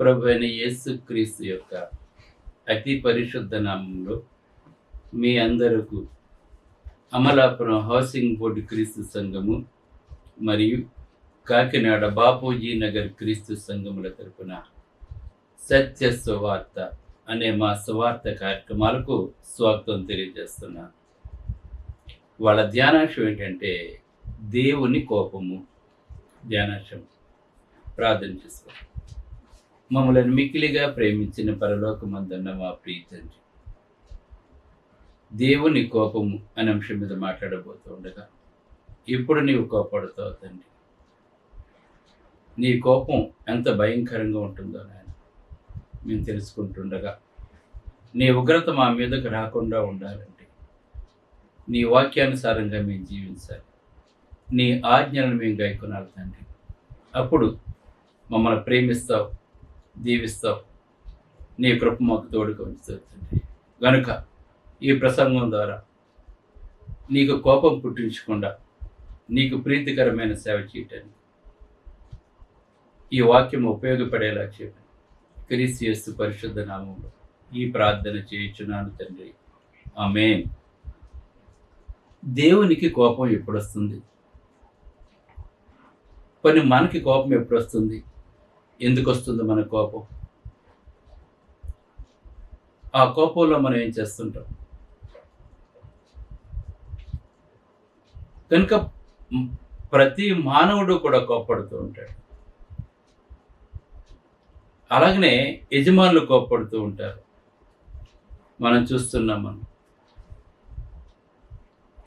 ప్రభువైన యేసుక్రీస్తు యొక్క అతి పరిశుద్ధ నామంలో మీ అందరకు అమలాపురం హౌసింగ్ బోర్డు క్రీస్తు సంఘము మరియు కాకినాడ బాపూజీ నగర్ క్రీస్తు సంఘముల తరపున సత్య సువార్త అనే మా సువార్త కార్యక్రమాలకు స్వాగతం తెలియజేస్తున్నాను. వాళ్ళ ధ్యానాంశం ఏంటంటే దేవుని కోపము. ధ్యానాంశం ప్రార్థన చేసుకోండి. మమ్మల్ని మిక్కిలిగా ప్రేమించిన పరలోకమందున్న మా ప్రియ తండ్రి, దేవుని కోపము అనే అంశం మీద మాట్లాడబోతూ ఉండగా ఇప్పుడు నీవు కోపడుతావు తండ్రి. నీ కోపం ఎంత భయంకరంగా ఉంటుందో నాయన మేము తెలుసుకుంటుండగా నీ ఉగ్రత మా మీదకు రాకుండా ఉండాలంటే నీ వాక్యానుసారంగా మేము జీవించాలి, నీ ఆజ్ఞలను మేము గైకొనాలి తండ్రి. అప్పుడు మమ్మల్ని ప్రేమిస్తావు, దీవిస్తావు, నీ కృప మాకు తోడుగా ఉంచుతావు తండ్రి. గనుక ఈ ప్రసంగం ద్వారా నీకు కోపం పుట్టించకుండా నీకు ప్రీతికరమైన సేవ చేయటానికి ఈ వాక్యం ఉపయోగపడేలా చేయమని క్రీస్తు యేసు పరిశుద్ధ నామంలో ఈ ప్రార్థన చేయుచున్నాను తండ్రి, ఆమేన్. దేవునికి కోపం ఎప్పుడు వస్తుంది? కొన్ని మనకి కోపం ఎప్పుడు వస్తుంది? ఎందుకు వస్తుంది మన కోపం? ఆ కోపంలో మనం ఏం చేస్తుంటాం? కనుక ప్రతి మానవుడు కూడా కోప్పడుతూ ఉంటాడు. అలాగనే యజమానులు కోప్పడుతూ ఉంటారు, మనం చూస్తున్నాం.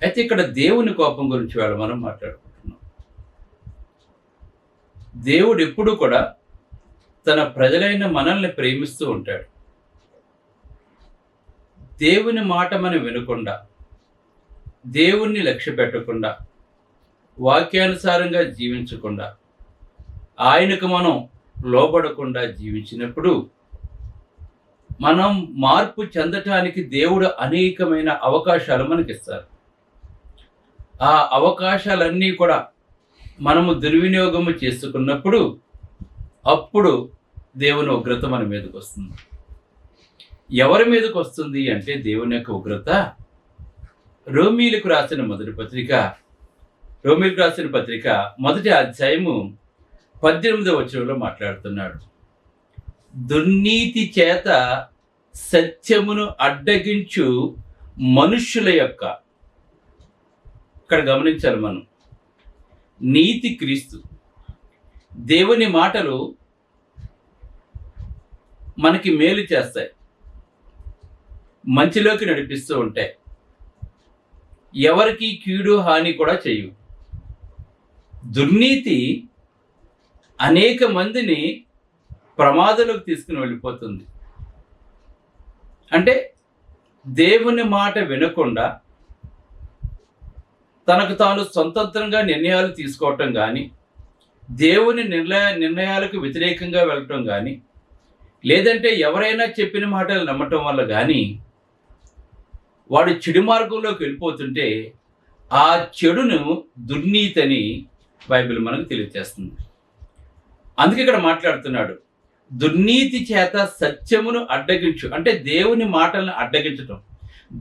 అయితే ఇక్కడ దేవుని కోపం గురించి మనం మాట్లాడుకుంటున్నాం. దేవుడు ఎప్పుడు కూడా తన ప్రజలైన మనల్ని ప్రేమిస్తూ ఉంటాడు. దేవుని మాట మనం వినకుండా, దేవుణ్ణి లక్ష్య పెట్టకుండా, వాక్యానుసారంగా జీవించకుండా, ఆయనకు మనం లోబడకుండా జీవించినప్పుడు మనం మార్పు చెందటానికి దేవుడు అనేకమైన అవకాశాలు మనకిస్తారు. ఆ అవకాశాలన్నీ కూడా మనము దుర్వినియోగము చేసుకున్నప్పుడు అప్పుడు దేవుని ఉగ్రత మన మీదకి వస్తుంది. ఎవరి మీదకి వస్తుంది అంటే దేవుని యొక్క ఉగ్రత రోమీలకు రాసిన పత్రిక మొదటి అధ్యాయము 18వ వచనంలో మాట్లాడుతున్నాడు. దుర్నీతి చేత సత్యమును అడ్డగించు మనుష్యుల యొక్క, ఇక్కడ గమనించాలి మనం, నీతి క్రీస్తు. దేవుని మాటలు మనకి మేలు చేస్తాయి, మంచిలోకి నడిపిస్తూ ఉంటాయి, ఎవరికి కీడు హాని కూడా చేయవు. దుర్నీతి అనేక మందిని ప్రమాదంలోకి తీసుకుని వెళ్ళిపోతుంది. అంటే దేవుని మాట వినకుండా తనకు తాను స్వతంత్రంగా నిర్ణయాలు తీసుకోవటం కానీ, దేవుని నిర్ణయాలకు వ్యతిరేకంగా వెళ్ళటం కానీ, లేదంటే ఎవరైనా చెప్పిన మాటలు నమ్మటం వల్ల కానీ వాడు చెడు మార్గంలోకి వెళ్ళిపోతుంటే ఆ చెడును దుర్నీతి అని బైబిల్ మనకు తెలియజేస్తుంది. అందుకే ఇక్కడ మాట్లాడుతున్నాడు, దుర్నీతి చేత సత్యమును అడ్డగించు. అంటే దేవుని మాటలను అడ్డగించటం,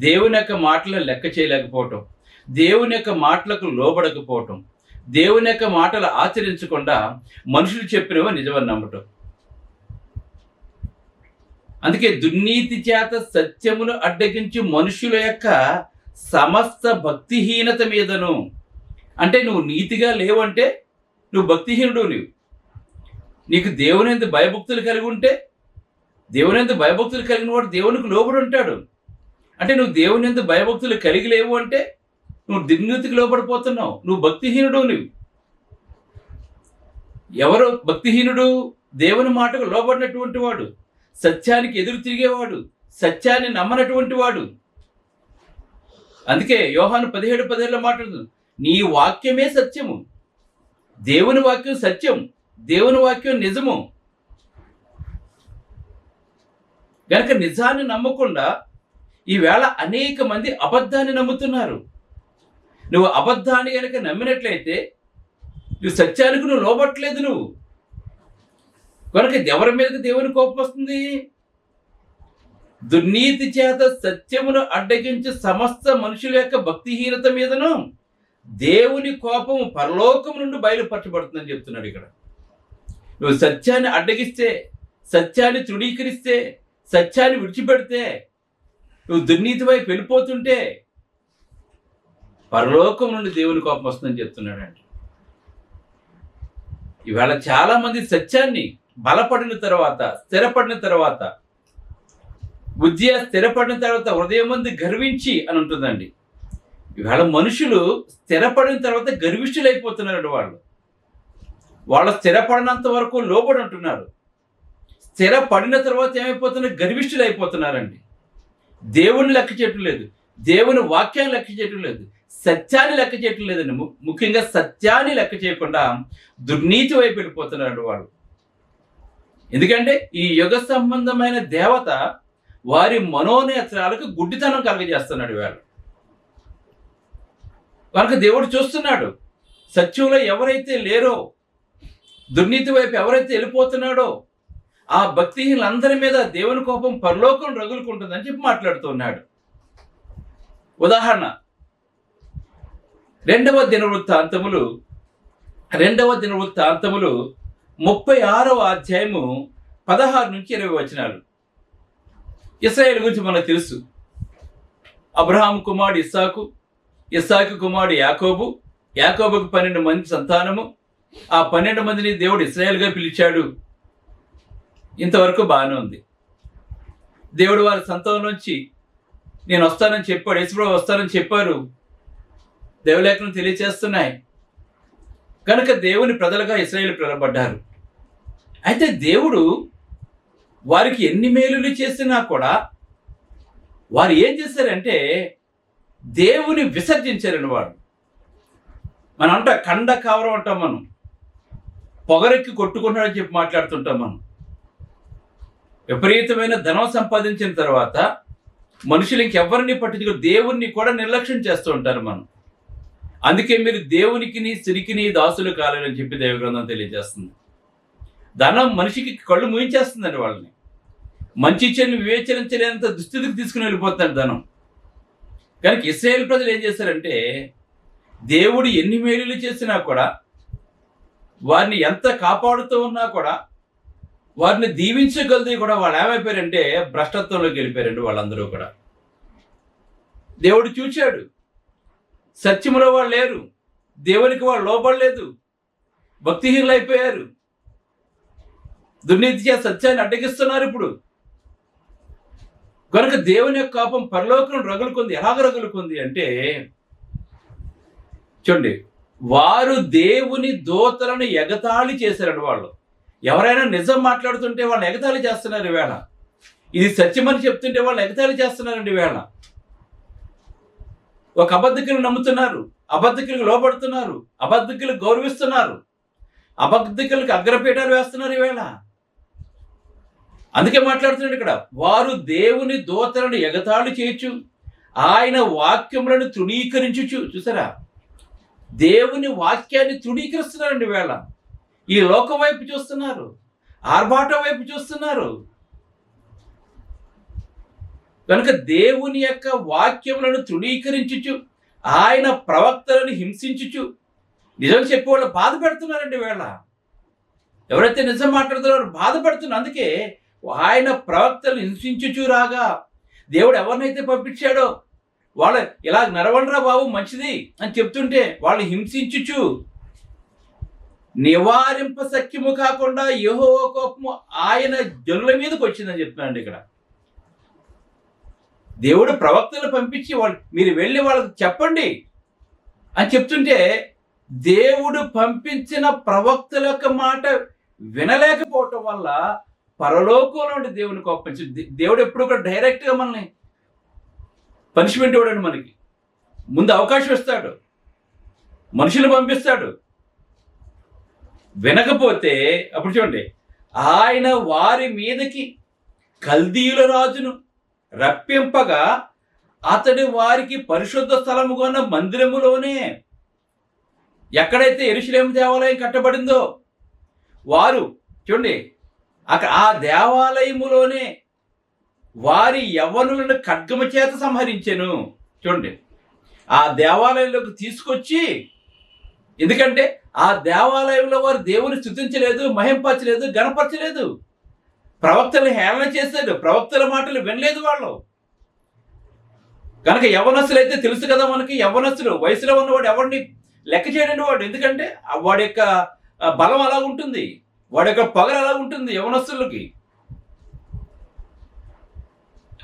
దేవుని యొక్క మాటలను లెక్క చేయలేకపోవటం, దేవుని యొక్క మాటలకు లోబడకపోవటం, దేవుని యొక్క మాటలు ఆచరించకుండా మనుషులు చెప్పినవో నిజమని నమ్మటం. అందుకే దుర్నీతి చేత సత్యమును అడ్డగించి మనుషుల యొక్క సమస్త భక్తిహీనత మీదను. అంటే నువ్వు నీతిగా లేవంటే నువ్వు భక్తిహీనుడు. నీకు దేవునియందు భయభక్తులు కలిగి ఉంటే, దేవునియందు భయభక్తులు కలిగిన వాడు దేవునికి లోబడి ఉంటాడు. అంటే నువ్వు దేవునియందు భయభక్తులు కలిగి లేవు అంటే నువ్వు దుర్నీతికి లోబడిపోతున్నావు, నువ్వు భక్తిహీనుడు. ఎవరు భక్తిహీనుడు? దేవుని మాటకు లోబడినటువంటి వాడు, సత్యానికి ఎదురు తిరిగేవాడు, సత్యాన్ని నమ్మనటువంటి వాడు. అందుకే యోహాను 17:17 మాట్లాడుతుంది, నీ వాక్యమే సత్యము. దేవుని వాక్యం సత్యం, దేవుని వాక్యం నిజము. గనక నిజాన్ని నమ్మకుండా ఈవేళ అనేక మంది అబద్ధాన్ని నమ్ముతున్నారు. నువ్వు అబద్ధాన్ని కనుక నమ్మినట్లయితే నువ్వు సత్యానికి నువ్వు లోబట్టలేదు. కనుక ఎవరి మీదకి దేవుని కోపం వస్తుంది? దుర్నీతి చేత సత్యమును అడ్డగించి సమస్త మనుషుల యొక్క భక్తిహీనత మీదను దేవుని కోపము పరలోకం నుండి బయలుపరచబడుతుందని చెప్తున్నాడు ఇక్కడ. నువ్వు సత్యాన్ని అడ్డగిస్తే, సత్యాన్ని తృణీకరిస్తే, సత్యాన్ని విడిచిపెడితే, నువ్వు దుర్నీతి వైపు వెళ్ళిపోతుంటే పరలోకం నుండి దేవుని కోపం వస్తుందని చెప్తున్నాడండి. ఇవాళ చాలా మంది సత్యాన్ని బలపడిన తర్వాత, స్థిరపడిన తర్వాత, బుద్ధి స్థిరపడిన తర్వాత హృదయం మంది గర్వించి అని ఉంటుందండి. ఇవాళ మనుషులు స్థిరపడిన తర్వాత గర్విష్ఠులైపోతున్నారండి. వాళ్ళు స్థిరపడినంత వరకు లోబడి ఉంటున్నారు. స్థిరపడిన తర్వాత ఏమైపోతున్నారు? గర్విష్ఠులు అయిపోతున్నారండి. దేవుని లెక్క చేయటం లేదు, దేవుని వాక్యాన్ని లెక్క చేయటం లేదు, సత్యాన్ని లెక్క చేయటం లేదండి. ముఖ్యంగా సత్యాన్ని లెక్క చేయకుండా దుర్నీతి వైపు వెళ్ళిపోతున్నారు వాళ్ళు. ఎందుకంటే ఈ యుగ సంబంధమైన దేవత వారి మనోనేత్రాలకు గుడ్డితనం కలుగజేస్తున్నాడు ఇవాళ. కనుక దేవుడు చూస్తున్నాడు, సత్యంలో ఎవరైతే లేరో, దుర్నీతి వైపు ఎవరైతే వెళ్ళిపోతున్నాడో ఆ భక్తిహీనులందరి మీద దేవుని కోపం పరలోకం రగులుకుంటుందని చెప్పి మాట్లాడుతున్నాడు. ఉదాహరణ, 2వ దినవృత్తాంతములు 36వ అధ్యాయము 16 నుంచి 20 వచనాలు. ఇశ్రాయేలు గురించి మనకు తెలుసు. అబ్రహాము కుమారుడు ఇస్సాకు, ఇస్సాకు కుమారుడు యాకోబు, యాకోబుకు 12 మంది సంతానము. ఆ 12 మందిని దేవుడు ఇశ్రాయేలుగా పిలిచాడు. ఇంతవరకు బాగానే ఉంది. దేవుడు వారి సంతానం నుంచి నేను వస్తానని చెప్పాడు, యేసుప్రభువు వస్తానని చెప్పారు. దేవలేఖనం తెలియచేస్తున్నాయి. కనుక దేవుని ప్రజలుగా ఇశ్రాయేలు పిలువబడ్డారు. అయితే దేవుడు వారికి ఎన్ని మేలులు చేసినా కూడా వారు ఏం చేశారంటే దేవుని విసర్జించారని. మనం అంట కండ కావరం అంటాం, మనం పొగరెక్కి కొట్టుకుంటాడని చెప్పి మాట్లాడుతుంటాం. మనం విపరీతమైన ధనం సంపాదించిన తర్వాత మనుషులు ఇంకెవరిని పట్టించుకో, దేవుణ్ణి కూడా నిర్లక్ష్యం చేస్తూ ఉంటారు మనం. అందుకే మీరు దేవునికిని సిరికిని దాసులు కాలేరని చెప్పి దైవగ్రంథం తెలియజేస్తుంది. ధనం మనిషికి కళ్ళు మూయించేస్తుందండి. వాళ్ళని మంచి చెడుని వివేచరించలేనంత దుస్థితికి తీసుకుని వెళ్ళిపోతాడు ధనం. కనుక ఇశ్రాయేలు ప్రజలు ఏం చేశారంటే దేవుడు ఎన్ని మేలులు చేసినా కూడా, వారిని ఎంత కాపాడుతూ ఉన్నా కూడా, వారిని దీవించగలిది కూడా వాళ్ళు ఏమైపోయారంటే భ్రష్టత్వంలోకి వెళ్ళిపోయారండి వాళ్ళందరూ కూడా. దేవుడు చూచాడు, సత్యములో వాళ్ళు లేరు, దేవునికి వాళ్ళు లోబడలేదు, భక్తిహీనులు అయిపోయారు, దుర్నీతి చేసి సత్యాన్ని అడ్డగిస్తున్నారు ఇప్పుడు. కనుక దేవుని యొక్క కోపం పరలోకం రగులుకుంది. ఎలాగ రగులుకుంది అంటే చూడండి, వారు దేవుని దూతలను ఎగతాళి చేశారండి. వాళ్ళు ఎవరైనా నిజం మాట్లాడుతుంటే వాళ్ళు ఎగతాళి చేస్తున్నారు ఈవేళ. ఇది సత్యమని చెప్తుంటే వాళ్ళు ఎగతాళి చేస్తున్నారండి ఈవేళ. ఒక అబద్ధికులు నమ్ముతున్నారు, అబద్ధికులకు లోపడుతున్నారు, అబద్ధికులకు గౌరవిస్తున్నారు, అబద్ధికులకు అగ్రపీఠాలు వేస్తున్నారు ఈవేళ. అందుకే మాట్లాడుతున్నాడు ఇక్కడ, వారు దేవుని దూతలను ఎగతాళి చేయొచ్చు, ఆయన వాక్యములను తృణీకరించుచు. చూసారా, దేవుని వాక్యాన్ని తృణీకరిస్తున్నారండి ఈవేళ. ఈ లోకం వైపు చూస్తున్నారు, ఆర్భాటం వైపు చూస్తున్నారు. కనుక దేవుని యొక్క వాక్యములను తృణీకరించుచు, ఆయన ప్రవక్తలను హింసించుచు, నిజం చెప్పేవాళ్ళు బాధ పెడుతున్నారండి వేళ. ఎవరైతే నిజం మాట్లాడుతున్నారో బాధ పెడుతున్నారు. అందుకే ఆయన ప్రవక్తలు హింసించుచు రాగా, దేవుడు ఎవరినైతే పంపించాడో వాళ్ళు ఇలా నడవండిరా బాబు మంచిది అని చెప్తుంటే వాళ్ళు హింసించుచు, నివారింప సఖ్యము కాకుండా యెహోవా కోపము ఆయన జనుల మీదకి వచ్చిందని చెప్తున్నాడు ఇక్కడ. దేవుడు ప్రవక్తలు పంపించి మీరు వెళ్ళి వాళ్ళకి చెప్పండి అని చెప్తుంటే, దేవుడు పంపించిన ప్రవక్తల యొక్క మాట వినలేకపోవటం వల్ల పరలోకంలో ఉండి దేవుని కోపించింది. దేవుడు ఎప్పుడు కూడా డైరెక్ట్గా మనల్ని పనిష్మెంట్ ఇవ్వడండి. మనకి ముందు అవకాశం ఇస్తాడు, మనుషులు పంపిస్తాడు. వినకపోతే అప్పుడు చూడండి, ఆయన వారి మీదకి కల్దీయుల రాజును రప్పింపగా అతడు వారికి పరిశుద్ధ స్థలముగా ఉన్న మందిరములోనే, ఎక్కడైతే యెరూషలేము దేవాలయం కట్టబడిందో, వారు చూడండి అక్కడ ఆ దేవాలయములోనే వారి యవ్వనులను ఖడ్గము చేత సంహరించెను. చూడండి, ఆ దేవాలయంలోకి తీసుకొచ్చి, ఎందుకంటే ఆ దేవాలయంలో వారు దేవుని స్తుతించలేదు, మహింపరచలేదు, గణపరచలేదు. ప్రవక్తలు హేళన చేశారు, ప్రవక్తల మాటలు వినలేదు వాళ్ళు. కనుక యవ్వనస్తులు అయితే తెలుసు కదా మనకి, యవ్వనస్తులు వయసులో ఉన్నవాడు ఎవరిని లెక్క చేయడండి వాడు. ఎందుకంటే వాడి యొక్క బలం అలా ఉంటుంది, వాడి యొక్క పగలు అలా ఉంటుంది యవ్వనస్తులకి.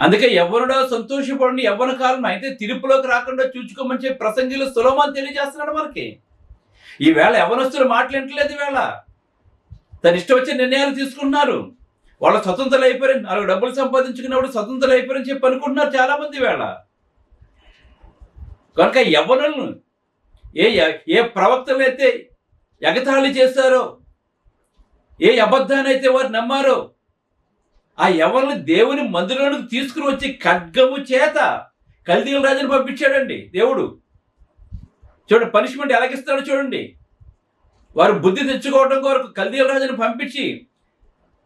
అందుకే యవ్వనుడా సంతోషపడండి, యవ్వన కాలం అయితే తీర్పులోకి రాకుండా చూచుకోమని చెప్పి ప్రసంగిలో సొలొమోను తెలియజేస్తున్నాడు మనకి. ఈవేళ యవ్వనస్తులు మాట్లాడట్లేదు. ఈవేళ తన ఇష్టం వచ్చే నిర్ణయాలు తీసుకుంటున్నారు. వాళ్ళ స్వతంత్రాలు అయిపోయారని, వాళ్ళకి డబ్బులు సంపాదించుకున్నప్పుడు స్వతంత్రాలు అయిపోయారని చెప్పి అనుకుంటున్నారు చాలా మంది వేళ. కనుక యవ్వనులను ఏ ప్రవక్తలు అయితే ఎగతాళి చేశారో, ఏ అబద్ధాన్ని అయితే వారు నమ్మారో, ఆ యవ్వనులు దేవుని మందిరంలోకి తీసుకుని వచ్చి ఖడ్గము చేత కల్దీయుల రాజును పంపించాడండి దేవుడు. చూడండి పనిష్మెంట్ ఎలాగిస్తాడో చూడండి. వారు బుద్ధి తెచ్చుకోవడం కొరకు కల్దీయుల రాజును పంపించి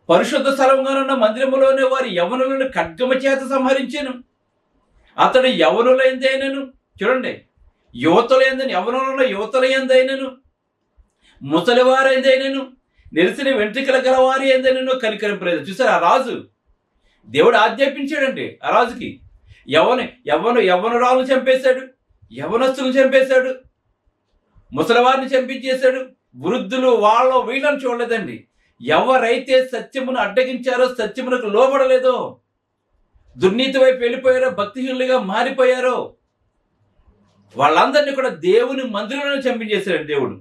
పరిశుద్ధ స్థలంగా ఉన్న మందిరములోనే వారి యవ్వనులను ఖడ్గము చేత సంహరించాను. అతడు యవ్వనులైందైనను, చూడండి, యువతులైందని, యవ్వనులలో యువతులైందైనను, ముసలివారైందైనను, నెరిసిన వెంట్రుకల గలవారి ఏందైనను కనికరింపలేదు. చూసారు, ఆ రాజు దేవుడు ఆజ్ఞాపించాడండి. ఆ రాజుకి యవ్వనురాలను చంపేశాడు, యవ్వనస్తులను చంపేశాడు, ముసలివారిని చంపించేశాడు, వృద్ధులు వీళ్ళని చూడలేదండి. ఎవరైతే సత్యమును అడ్డగించారో, సత్యమునకు లోబడలేదో, దుర్నీతి వైపు వెళ్ళిపోయారో, భక్తిహీనులుగా మారిపోయారో, వాళ్ళందరినీ కూడా దేవుని మందిరంలో చంపించేశాడు దేవుడు.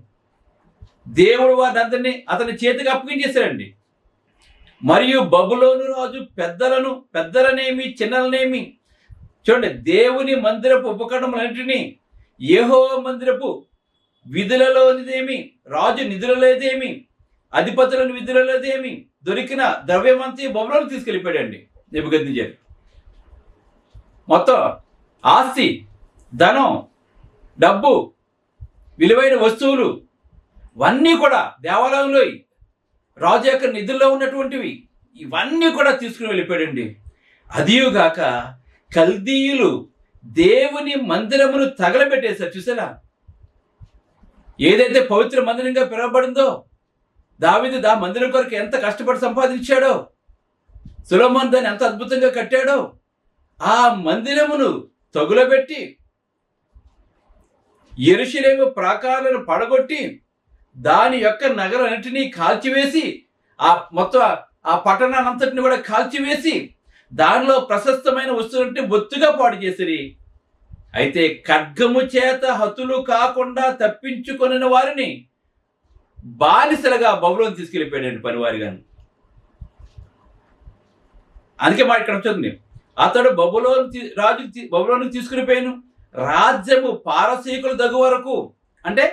దేవుడు వారిని అందరినీ అతని చేతికి అప్పగించేశాడండి. మరియు బబులోను రాజు పెద్దలనేమి చిన్నలనేమి, చూడండి, దేవుని మందిరపు ఉపకరణములన్నింటినీ, యెహోవా మందిరపు విధులలోనిదేమి, రాజు నిధులలోదేమి, అధిపతులను విధులలోదేమి, దొరికిన ద్రవ్యమంతా బబులోను తీసుకెళ్ళిపోయాడండి నెబుకద్నెజరు. మొత్తం ఆస్తి, ధనం, డబ్బు, విలువైన వస్తువులు ఇవన్నీ కూడా దేవాలయంలో రాజు యొక్క నిధుల్లో ఉన్నటువంటివి ఇవన్నీ కూడా తీసుకుని వెళ్ళిపోయాడండి. అదియుగాక కల్దీయులు దేవుని మందిరమును తగలబెట్టేశారు. చూసారా, ఏదైతే పవిత్ర మందిరంగా పిలువబడిందో, దావీదు మందిరం కొరకు ఎంత కష్టపడి సంపాదించాడో, సొలొమోను దాన్ని ఎంత అద్భుతంగా కట్టాడో, ఆ మందిరమును తగులబెట్టి యెరూషలేము ప్రాకారాలను పడగొట్టి దాని యొక్క నగరాన్నిటినీ కాల్చివేసి, మొత్తం ఆ పట్టణాన్నంతటిని కూడా కాల్చివేసి దానిలో ప్రశస్తమైన వస్తువులంటే బొత్తుగా పాడు చేసిరి. అయితే ఖడ్గము చేత హతులు కాకుండా తప్పించుకొనిన వారిని బానిసలుగా బబులోను తీసుకెళ్ళిపోయాడండి పనివారిగాను. అందుకే మాట ఇక్కడ ఉంటుంది, అతడు బబులోను తీసుకునిపోయాను, రాజ్యము పారసీకులు దగ్గు వరకు. అంటే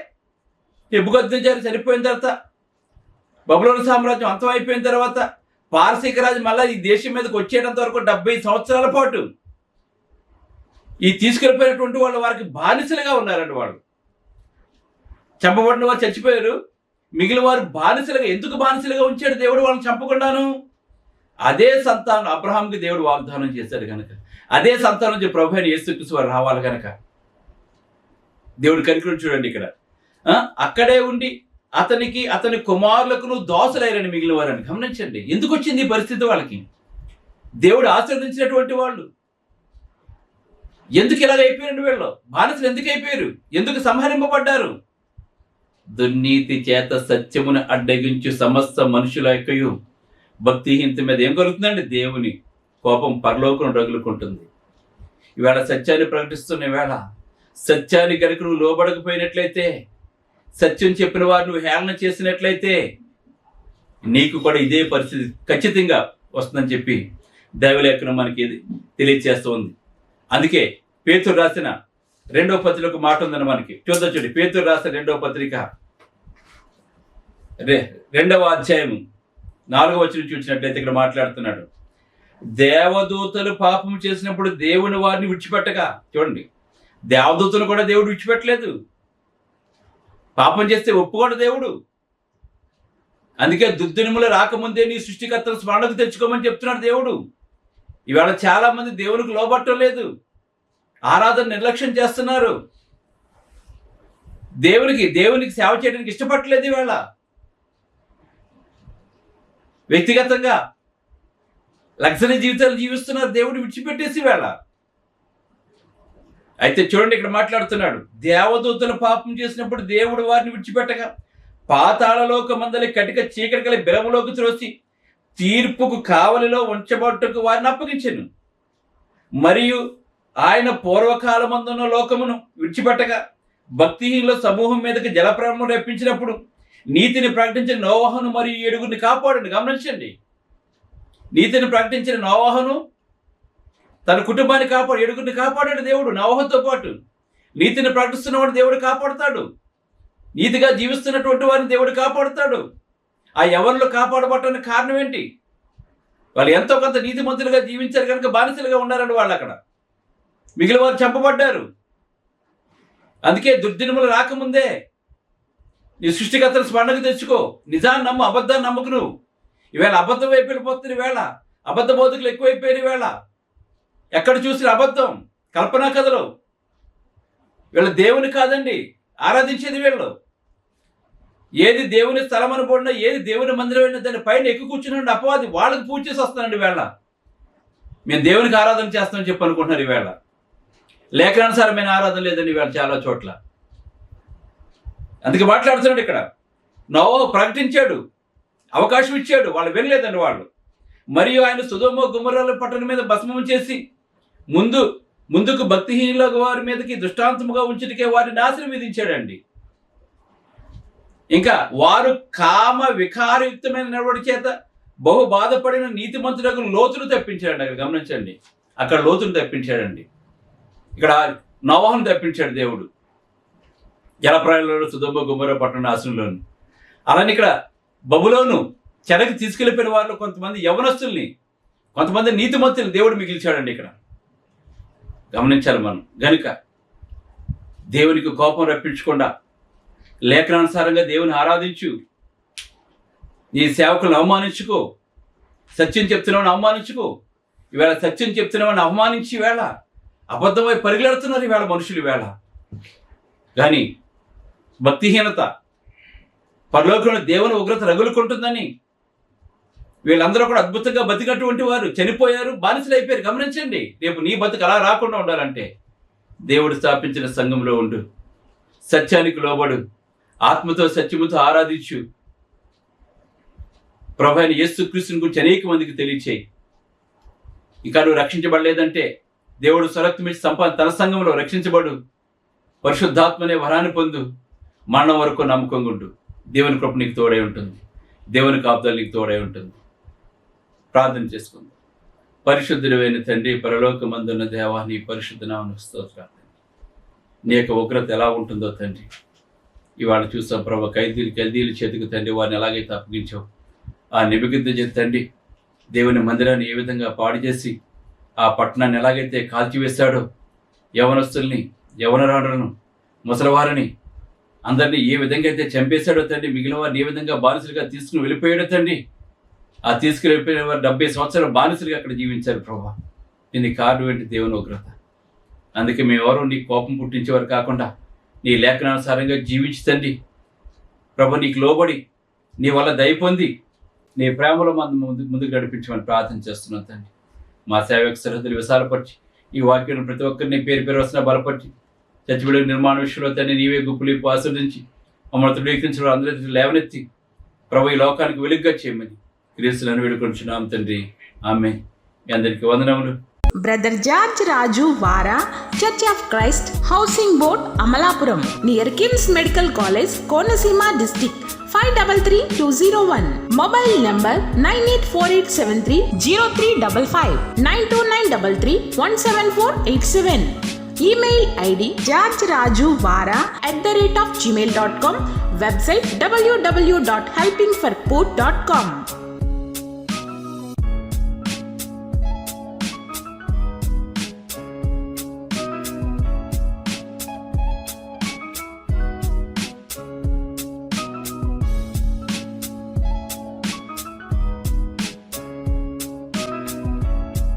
నెబుకద్నెజరు చనిపోయిన తర్వాత, బబులోను సామ్రాజ్యం అంతం అయిపోయిన తర్వాత పారసీక రాజు మళ్ళీ ఈ దేశం మీదకి వచ్చేటంత వరకు 70 సంవత్సరాల పాటు ఈ తీసుకెళ్ళిపోయినటువంటి వాళ్ళు వారికి బానిసలుగా ఉన్నారండి. వాళ్ళు చంపబడిన వారు చచ్చిపోయారు, మిగిలిన వారు బానిసలుగా. ఎందుకు బానిసలుగా ఉంచాడు దేవుడు వాళ్ళని చంపకుండాను? అదే సంతానం అబ్రహాంకి దేవుడు వాగ్దానం చేశాడు కనుక, అదే సంతానం నుంచి ప్రభు అయిన యేసుక్రీస్తు వారు రావాలి కనుక దేవుడు కనికరం చూడండి. ఇక్కడ అక్కడే ఉండి అతని కుమారులకు దాసులైరని మిగిలిన వారని గమనించండి. ఎందుకు వచ్చింది ఈ పరిస్థితి వాళ్ళకి? దేవుడు ఆశీర్వదించినటువంటి వాళ్ళు ఎందుకు ఇలాగ అయిపోయారు? వీళ్ళు బానిసలు ఎందుకు అయిపోయారు? ఎందుకు సంహరింపబడ్డారు? దుర్నీతి చేత సత్యమును అడ్డగించు సమస్త మనుషుల యొక్కయు భక్తిహీనత మీద ఏం కలుగుతుందండి? దేవుని కోపం పరలోకం రగులుకుంటుంది. ఈవేళ సత్యాన్ని ప్రకటిస్తున్న వేళ సత్యాన్ని కనుక నువ్వు లోబడకపోయినట్లయితే, సత్యం చెప్పిన వారు నువ్వు హేళన చేసినట్లయితే నీకు కూడా ఇదే పరిస్థితి ఖచ్చితంగా వస్తుందని చెప్పి దైవలేఖనం మనకి తెలియజేస్తుంది. అందుకే పేతురు రాసిన 2వ పత్రిక మాట ఉందని మనకి చూద్దాం. చూడండి, పేతురు రాసిన 2వ పత్రిక 2వ అధ్యాయము 4వ వచనం చూసినట్లయితే ఇక్కడ మాట్లాడుతున్నాడు, దేవదూతలు పాపం చేసినప్పుడు దేవుని వారిని విడిచిపెట్టగా. చూడండి, దేవదూతలు కూడా దేవుడు విడిచిపెట్టలేదు. పాపం చేస్తే ఒప్పుకోడు దేవుడు. అందుకే దుర్దినములు రాకముందే నీ సృష్టికర్తను స్మరణకు తెచ్చుకోమని చెప్తున్నాడు దేవుడు. ఇవాళ చాలా మంది దేవునికి లోబట్టం లేదు, ఆరాధన నిర్లక్ష్యం చేస్తున్నారు, దేవునికి సేవ చేయడానికి ఇష్టపడలేదు. ఇవాళ వ్యక్తిగతంగా లగ్జరీ జీవితాలు జీవిస్తున్నారు, దేవుడు విడిచిపెట్టేసి వేళ. అయితే చూడండి, ఇక్కడ మాట్లాడుతున్నాడు, దేవదూతలు పాపం చేసినప్పుడు దేవుడు వారిని విడిచిపెట్టగా పాతాళలోకమందలి కటిక చీకటి గల బిలములోకి త్రోసి తీర్పుకు కావలిలో ఉంచబట్టుకు వారిని అప్పగించెను. మరియు ఆయన పూర్వకాలమందున్న లోకమును విడిచిపెట్టగా భక్తిహీనుల సమూహం మీదకి జలప్రవాహం రప్పించినప్పుడు నీతిని ప్రకటించిన నోవహును మరియు 7 కాపాడండి. గమనించండి, నీతిని ప్రకటించిన నోవహును తన కుటుంబాన్ని 7 కాపాడాడు దేవుడు. నోవహుతో పాటు నీతిని ప్రకటిస్తున్నవాడు దేవుడు కాపాడుతాడు, నీతిగా జీవిస్తున్నటువంటి వారిని దేవుడు కాపాడుతాడు. ఆ ఎవరిలో కాపాడబట్టడానికి కారణం ఏంటి? వాళ్ళు ఎంతో కొంత నీతిమంతులుగా జీవించారు కనుక బానిసలుగా ఉన్నారండి వాళ్ళు. అక్కడ మిగిలిన వారు చంపబడ్డారు. అందుకే దుర్దినములు రాకముందే నీ సృష్టికర్తను స్మరణకు తెచ్చుకో. నిజాన్ని నమ్ము, అబద్ధాన్ని నమ్మకు. నువ్వు ఈవేళ అబద్ధం వైపు వెళ్ళిపోతున్న వేళ, అబద్ధ బోధకులు ఎక్కువైపోయిన వేళ, ఎక్కడ చూసిన అబద్ధం, కల్పనా కథలు. వీళ్ళ దేవుని కాదండి ఆరాధించేది వీళ్ళు. ఏది దేవుని స్థలం అనుకోండి, ఏది దేవుని మందిరం అయినా దాని పైన ఎక్కువ కూర్చున్నాడు అపవాది, వాళ్ళకి పూజ చేసి వస్తానండి వేళ. మేము దేవునికి ఆరాధన చేస్తామని చెప్పి అనుకుంటున్నారు ఈవేళ. లేఖనానుసారమైన ఆరాధన లేదండి ఈవేళ చాలా చోట్ల. అందుకే మాట్లాడుతున్నాడు ఇక్కడ. నోవహు ప్రకటించాడు, అవకాశం ఇచ్చాడు, వాళ్ళు వినలేదండి వాళ్ళు. మరియు ఆయన సొదొమ గొమొర్రా పట్టణం మీద భస్మం చేసి ముందుకు భక్తిహీనుల వారి మీదకి దృష్టాంతముగా ఉంచుటకే వారిని నాశనం విధించాడండి. ఇంకా వారు కామ వికారయుక్తమైన నడవడి చేత బహు బాధపడిన నీతిమంతులకు లోతును తప్పించాడండి. అక్కడ గమనించండి, అక్కడ లోతును తప్పించాడండి. ఇక్కడ నోవహును తప్పించాడు దేవుడు జలప్రాయంలో, సొదొమ గొమొర్రా పట్టణ నాశనంలోను. అలానే ఇక్కడ బబులోను చెరకి తీసుకెళ్ళిపోయిన వారిలో కొంతమంది యవనస్తుల్ని, కొంతమంది నీతిమంతుల్ని దేవుడు మిగిల్చాడండి ఇక్కడ. గమనించాలి మనం. గనుక దేవునికి కోపం రప్పించకుండా లేఖనానుసారంగా దేవుని ఆరాధించు. నీ సేవకులను అవమానించుకో, సత్యం చెప్తున్నామని అవమానించుకో. ఈవేళ సత్యం చెప్తున్నామని అవమానించి వేళ అబద్ధమై పరిగెడుతున్నారు ఈవేళ మనుషులు వేళ. కానీ భక్తిహీనత, పరలోకంలో దేవుని ఉగ్రత రగులుకుంటుందని వీళ్ళందరూ కూడా అద్భుతంగా బతికినటువంటి వారు చనిపోయారు, బానిసలు అయిపోయారు. గమనించండి, రేపు నీ బతుకు అలా రాకుండా ఉండాలంటే దేవుడు స్థాపించిన సంఘంలో ఉండు, సత్యానికి లోబడు, ఆత్మతో సత్యముతో ఆరాధించు. ప్రభు అయిన యేసుక్రీస్తుని గురించి అనేక మందికి తెలియచేయి. ఇంకా నువ్వు రక్షించబడలేదంటే దేవుడు స్వరక్తమిచ్చి తన సంఘంలో రక్షించబడు, పరిశుద్ధాత్మనే వరాన్ని పొందు, మరణం వరకు నమ్మకంగా ఉండు. దేవుని కృప నీకు తోడై ఉంటుంది, దేవుని కాపుదల నీకు తోడై ఉంటుంది. ప్రార్థన చేసుకుందాం. పరిశుద్ధుడైన తండ్రి, పరలోకమందున్న దేవా, నీ పరిశుద్ధ నామమునకు స్తోత్రాలు. నీ యొక్క ఉగ్రత ఎలా ఉంటుందో తండ్రి ఇవాళ చూస్తాం ప్రభు. కల్దీల చేతికి తండ్రి వారిని ఎలాగైతే అప్పగించావు, ఆ నిబిగిద్ద తండ్రి దేవుని మందిరాన్ని ఏ విధంగా పాడు చేసి ఆ పట్టణాన్ని ఎలాగైతే కాల్చివేశాడో, యవనస్తుల్ని, యవనరాడులను, ముసలివారిని అందరినీ ఏ విధంగా అయితే చంపేశాడో తండ్రి, మిగిలిన వారిని ఏ విధంగా బానిసలుగా తీసుకుని వెళ్ళిపోయాడో తండ్రి, ఆ తీసుకుని వెళ్ళిపోయిన వారు 70 సంవత్సరాలు బానిసలుగా అక్కడ జీవించారు ప్రభా. దీనికి కారణం ఏంటి? దేవుని ఉగ్రత. అందుకే మేమెవరూ నీ కోపం పుట్టించేవారు కాకుండా నీ లేఖనానుసారంగా జీవించి తండ్రి ప్రభు, నీకు లోబడి నీ వల్ల దయ పొంది నీ ప్రేమలో ముందుకు నడిపించమని ప్రార్థన చేస్తున్నాను తండ్రి. మా సేవకు సరిహద్దులు విశాలపరిచి ఈ వాక్యం ప్రతి ఒక్కరిని పేరు వస్తున్న బలపరిచి చచ్చిబడి నిర్మాణ విషయంలో తండ్రి నీవే గుప్పులు ఆస్వాదించి మమ్మల్ని తృణీకరించడం అందరి లేవనెత్తి ప్రభు ఈ లోకానికి వెలుగుగా చేయమని క్రీస్తులను వేడుకొంచున్నాం తండ్రి. ఆమేన్. మీ అందరికీ వందనములు. బ్రదర్ జార్జ్ రాజు వారా, church of Christ, housing board, Amalapuram, near KIMS medical college, Konaseema district, 523201. Mobile number 9848730355, 929331747. Email ID georgerajuvara@gmail.com. Website www.helpingforpoor.com.